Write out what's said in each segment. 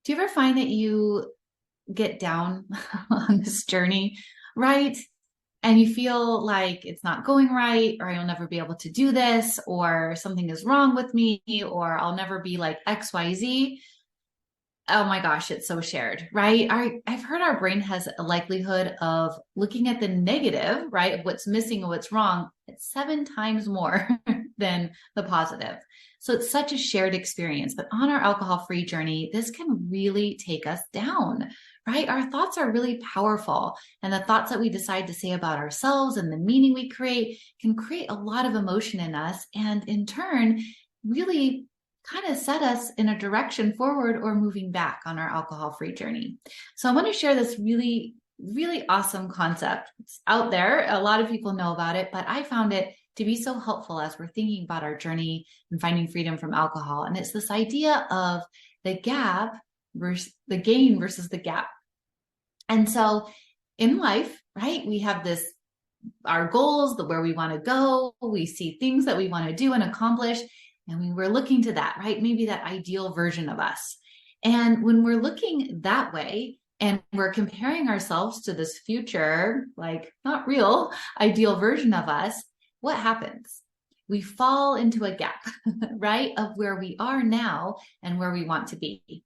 Do you ever find that you get down on this journey, right? And you feel like it's not going right, or I'll never be able to do this, or something is wrong with me, or I'll never be like XYZ. Oh my gosh, it's so shared, right? I've heard our brain has a likelihood of looking at the negative, right, of what's missing or what's wrong, it's 7 times more than the positive. So it's such a shared experience. But on our alcohol-free journey, this can really take us down, right? Our thoughts are really powerful. And the thoughts that we decide to say about ourselves and the meaning we create can create a lot of emotion in us. And in turn, really kind of set us in a direction forward or moving back on our alcohol-free journey. So I want to share this really, really awesome concept. It's out there. A lot of people know about it, but I found it to be so helpful as we're thinking about our journey and finding freedom from alcohol. And it's this idea of the gap versus the gain versus the gap. And so in life, right, we have this, our goals, where we want to go, we see things that we want to do and accomplish. And we're looking to that, right? Maybe that ideal version of us. And when we're looking that way and we're comparing ourselves to this future, like not real ideal version of us, what happens? We fall into a gap, right? Of where we are now and where we want to be.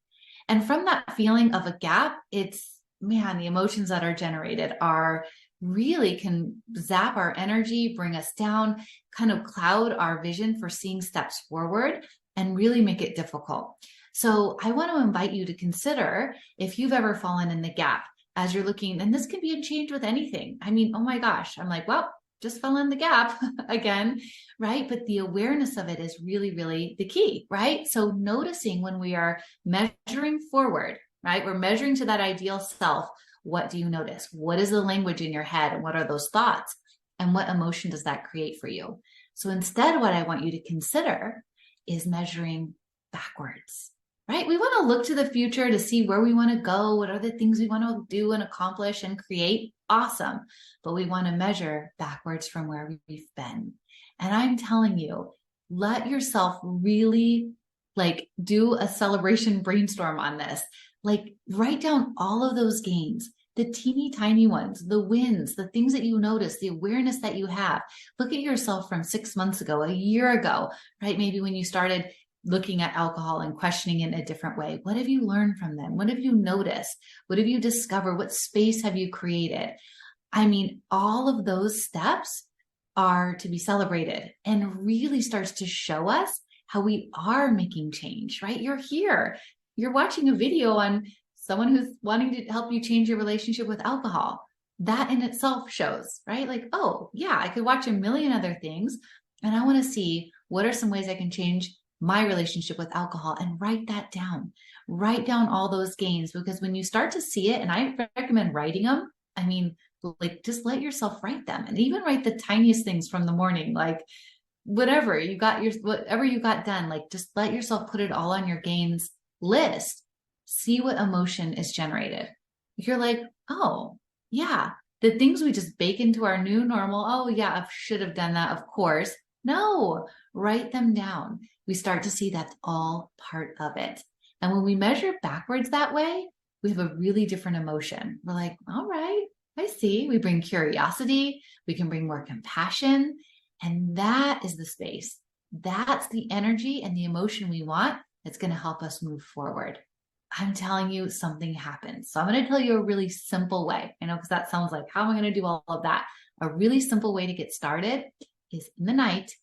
And from that feeling of a gap, it's, man, the emotions that are generated are really can zap our energy, bring us down, kind of cloud our vision for seeing steps forward, and really make it difficult. So I want to invite you to consider if you've ever fallen in the gap as you're looking, and this can be a change with anything. I mean, oh my gosh, I'm like, well, just fell in the gap again, right? But the awareness of it is really, really the key, right? So noticing when we are measuring forward, right? We're measuring to that ideal self. What do you notice? What is the language in your head? And what are those thoughts? And what emotion does that create for you? So instead, what I want you to consider is measuring backwards, right? We want to look to the future to see where we want to go. What are the things we want to do and accomplish and create? Awesome. But we want to measure backwards from where we've been. And I'm telling you, let yourself really do a celebration brainstorm on this. Like write down all of those gains, the teeny tiny ones, the wins, the things that you notice, the awareness that you have. Look at yourself from 6 months ago, a year ago, right? Maybe when you started looking at alcohol and questioning it in a different way. What have you learned from them? What have you noticed? What have you discovered? What space have you created? I mean, all of those steps are to be celebrated and really starts to show us how we are making change, right? You're here. You're watching a video on someone who's wanting to help you change your relationship with alcohol. That in itself shows, right? Like, oh, yeah, I could watch a million other things. And I want to see what are some ways I can change my relationship with alcohol and write that down. Write down all those gains, because when you start to see it, and I recommend writing them, I mean, like just let yourself write them and even write the tiniest things from the morning, like whatever you got done, like just let yourself put it all on your gains list. See what emotion is generated. You're like, oh, yeah, the things we just bake into our new normal. Oh, yeah, I should have done that, of course. No, write them down. We start to see that's all part of it. And when we measure backwards that way, we have a really different emotion. We're like, all right, I see. We bring curiosity. We can bring more compassion. And that is the space. That's the energy and the emotion we want that's going to help us move forward. I'm telling you, something happens. So I'm going to tell you a really simple way. I know, because that sounds like, how am I going to do all of that? A really simple way to get started is in the night,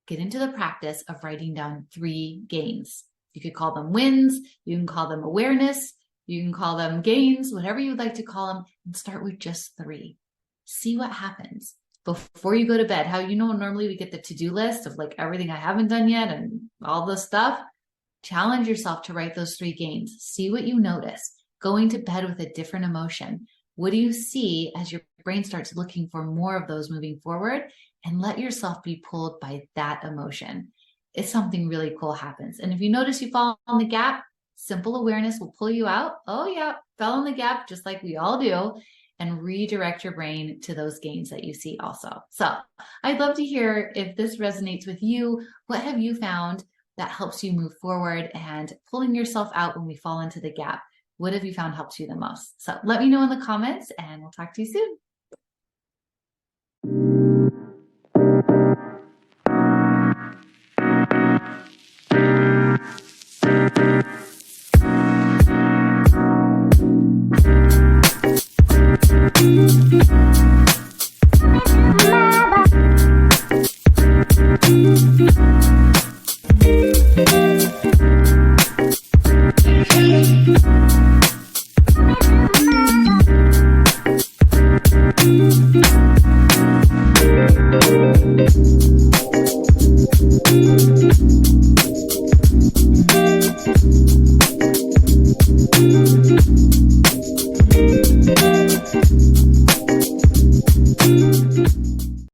get into the practice of writing down 3 gains. You could call them wins. You can call them awareness. You can call them gains, whatever you would like to call them, and start with just 3. See what happens before you go to bed. How, normally we get the to-do list of like everything I haven't done yet and all the stuff. Challenge yourself to write those 3 gains. See what you notice. Going to bed with a different emotion. What do you see as your brain starts looking for more of those moving forward? And let yourself be pulled by that emotion. If something really cool happens. And if you notice you fall in the gap, simple awareness will pull you out. Oh yeah, fell in the gap, just like we all do, and redirect your brain to those gains that you see also. So I'd love to hear if this resonates with you. What have you found? that helps you move forward and pulling yourself out when we fall into the gap. What have you found helps you the most? So let me know in the comments and we'll talk to you soon.